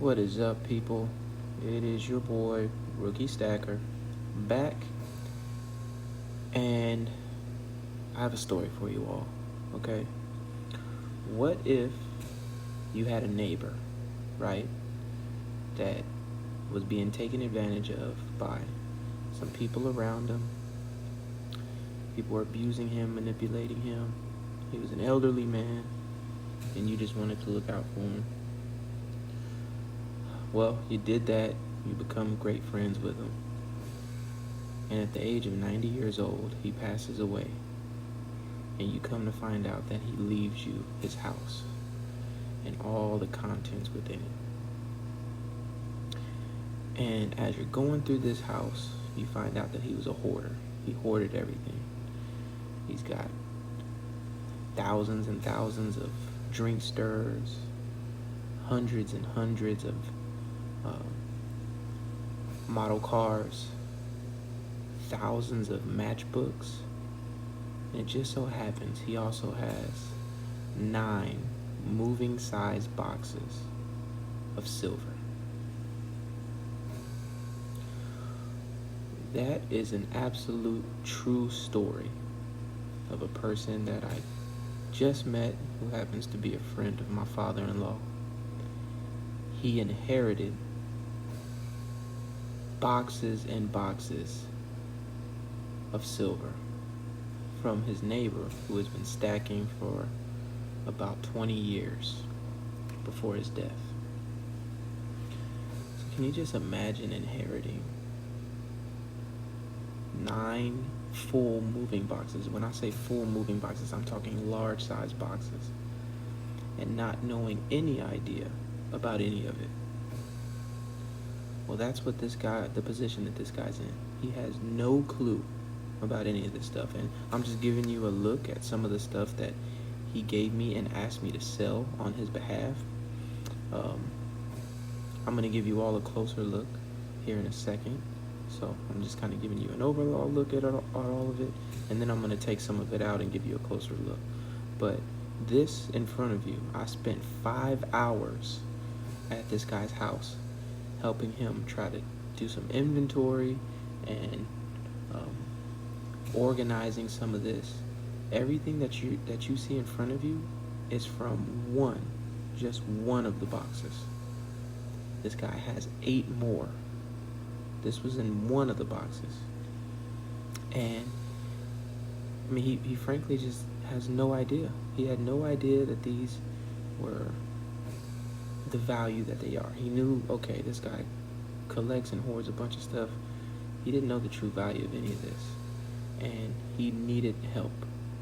What is up, people? It is your boy, Rookiestacker, back, and I have a story for you all, okay? What if you had a neighbor, right, that was being taken advantage of by some people around him? People were abusing him, manipulating him. He was an elderly man, and you just wanted to look out for him. Well, you did that. You become great friends with him. And at the age of 90 years old, he passes away. And you come to find out that he leaves you his house and all the contents within it. And as you're going through this house, you find out that he was a hoarder. He hoarded everything. He's got thousands and thousands of drink stirrers, hundreds and hundreds of model cars, thousands of matchbooks, and it just so happens he also has 9 moving size boxes of silver. That is an absolute true story of a person that I just met who happens to be a friend of my father-in-law. He inherited boxes and boxes of silver from his neighbor who has been stacking for about 20 years before his death. So can you just imagine inheriting 9 full moving boxes? When I say full moving boxes, I'm talking large size boxes, and not knowing any idea about any of it. Well, that's what this guy, the position that this guy's in. He has no clue about any of this stuff. And I'm just giving you a look at some of the stuff that he gave me and asked me to sell on his behalf. I'm going to give you all a closer look here in a second. So I'm just kind of giving you an overall look at all of it. And then I'm going to take some of it out and give you a closer look. But this in front of you, I spent 5 hours at this guy's house helping him try to do some inventory and organizing some of this. Everything that you see in front of you is from just one of the boxes. This guy has 8 more. This was in one of the boxes. And I mean, he frankly just has no idea. He had no idea that these were the value that they are. He knew, okay, this guy collects and hoards a bunch of stuff. He didn't know the true value of any of this, and he needed help.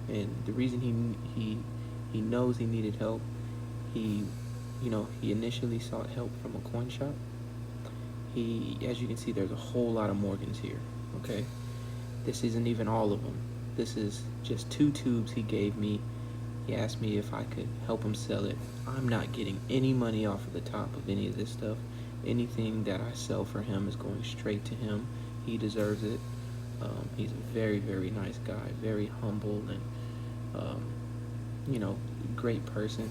And the reason he knows he needed help, he initially sought help from a coin shop. As you can see, there's a whole lot of Morgans here. Okay, this isn't even all of them. This is just 2 tubes he gave me. He asked me if I could help him sell it. I'm not getting any money off of the top of any of this stuff. Anything that I sell for him is going straight to him. He deserves it. He's a very, very nice guy, very humble, and great person.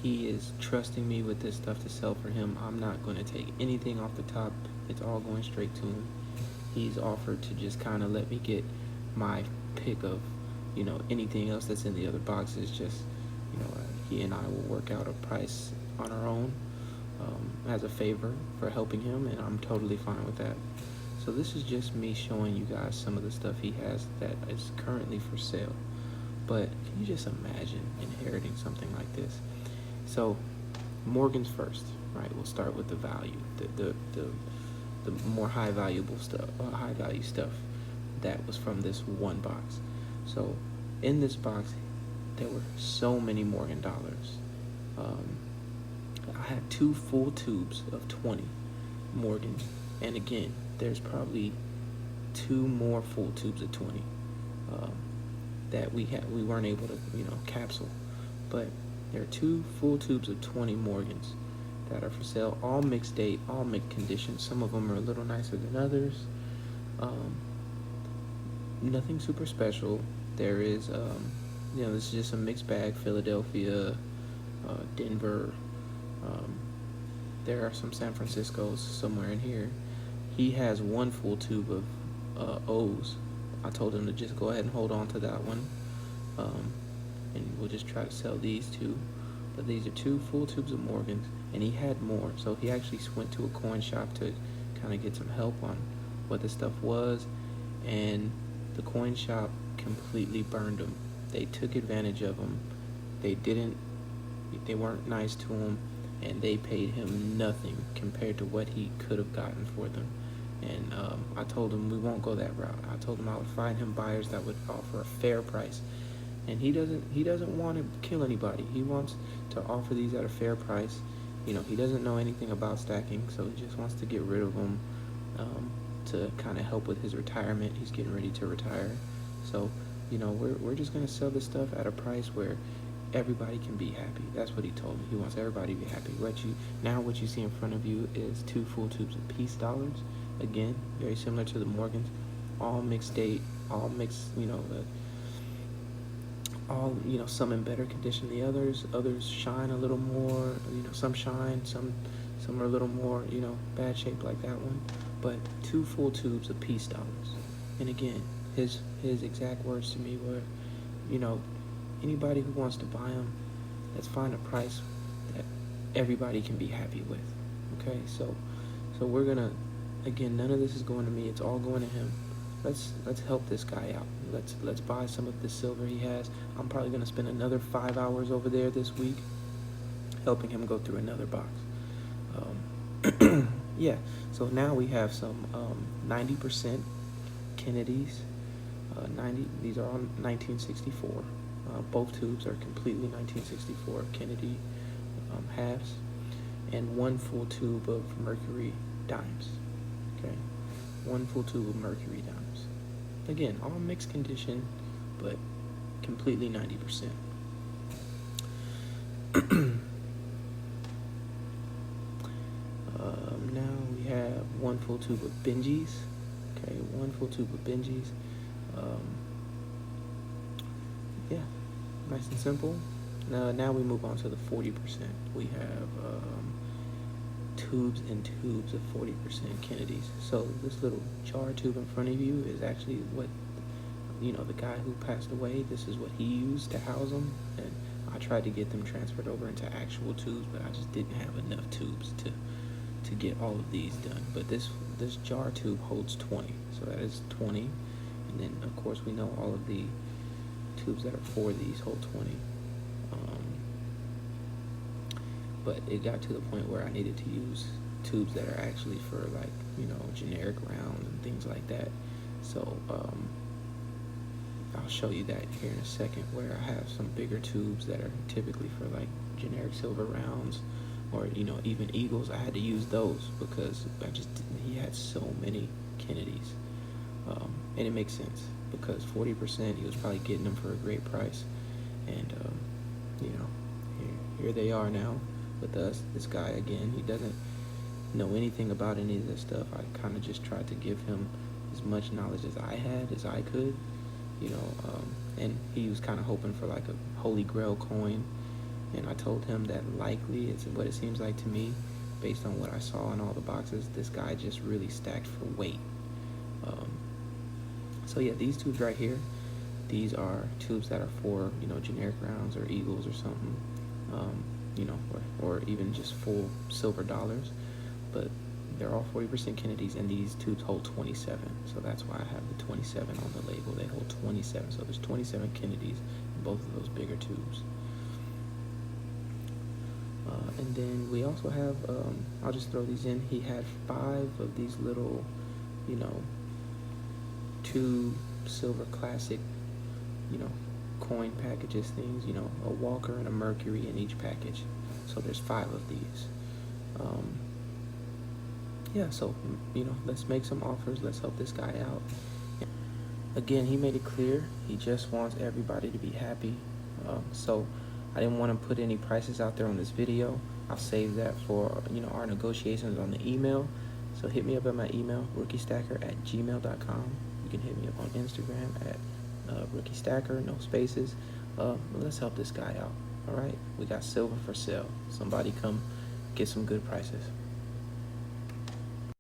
He is trusting me with this stuff to sell for him. I'm not going to take anything off the top. It's all going straight to him. He's offered to just kind of let me get my pick of anything else that's in the other boxes. Just he and I will work out a price on our own as a favor for helping him, and I'm totally fine with that. So this is just me showing you guys some of the stuff he has that is currently for sale. But can you just imagine inheriting something like this? So Morgan's first, right? We'll start with the value, the more high value stuff that was from this one box. So in this box, there were so many Morgan dollars. I had 2 full tubes of 20 Morgan, and again, there's probably 2 more full tubes of 20 that we weren't able to capsule, but there are 2 full tubes of 20 Morgans that are for sale, all mixed date, all mint condition. Some of them are a little nicer than others. Nothing super special. There is, this is just a mixed bag. Philadelphia, Denver, there are some San Franciscos somewhere in here. He has one full tube of O's. I told him to just go ahead and hold on to that one, and we'll just try to sell these two. But these are 2 full tubes of Morgans, and he had more, so he actually went to a coin shop to kind of get some help on what the stuff was, and the coin shop completely burned him. They took advantage of him. They weren't nice to him, and they paid him nothing compared to what he could have gotten for them. And I told him we won't go that route. I told him I would find him buyers that would offer a fair price. And he doesn't want to kill anybody. He wants to offer these at a fair price. You know, he doesn't know anything about stacking, so he just wants to get rid of them to kind of help with his retirement. He's getting ready to retire. So, you know, we're just going to sell this stuff at a price where everybody can be happy. That's what he told me. He wants everybody to be happy. What you see in front of you is 2 full tubes of peace dollars. Again, very similar to the Morgans. All mixed date, all mixed, you know, some in better condition than the others. Others shine a little more, you know, some shine, some are a little more, you know, bad shape like that one. But 2 full tubes of peace dollars. And again, his exact words to me were, you know, anybody who wants to buy them, let's find a price that everybody can be happy with. Okay, so we're gonna, again, none of this is going to me, it's all going to him. Let's help this guy out. Let's buy some of the silver he has. I'm probably gonna spend another 5 hours over there this week helping him go through another box. Yeah, so now we have some 90% Kennedys. These are all 1964. Both tubes are completely 1964 Kennedy halves, and 1 full tube of Mercury dimes. Okay, 1 full tube of Mercury dimes. Again, all mixed condition, but completely 90%. Now we have 1 full tube of Benjis. Okay, 1 full tube of Benjis. Yeah, nice and simple. Now we move on to the 40%. We have tubes and tubes of 40% Kennedys. So this little jar tube in front of you is actually what, you know, the guy who passed away, this is what he used to house them. And I tried to get them transferred over into actual tubes, but I just didn't have enough tubes to get all of these done. But this jar tube holds 20, so that is 20. And then of course we know all of the tubes that are for these hold 20. But it got to the point where I needed to use tubes that are actually for, like, you know, generic rounds and things like that. So I'll show you that here in a second, where I have some bigger tubes that are typically for, like, generic silver rounds, or, you know, even eagles. I had to use those because he had so many Kennedys. And it makes sense because 40%, he was probably getting them for a great price. And you know, here they are now with us. This guy, again, he doesn't know anything about any of this stuff. I kind of just tried to give him as much knowledge as I had, as I could, you know, and he was kind of hoping for like a holy grail coin. And I told him that likely, it's what it seems like to me, based on what I saw in all the boxes, this guy just really stacked for weight. So yeah, these tubes right here, these are tubes that are for, you know, generic rounds or eagles or something, you know, or even just full silver dollars. But they're all 40% Kennedys, and these tubes hold 27. So that's why I have the 27 on the label. They hold 27. So there's 27 Kennedys in both of those bigger tubes. And then we also have, I'll just throw these in. He had 5 of these little, you know, 2 silver classic, you know, coin packages things, you know, a Walker and a Mercury in each package. So there's 5 of these. Yeah, so, you know, let's make some offers. Let's help this guy out. Again, he made it clear he just wants everybody to be happy. So I didn't want to put any prices out there on this video. I'll save that for, you know, our negotiations on the email. So hit me up at my email, rookiestacker@gmail.com. You can hit me up on Instagram at Rookiestacker, no spaces. Let's help this guy out. All right, we got silver for sale. Somebody come get some good prices.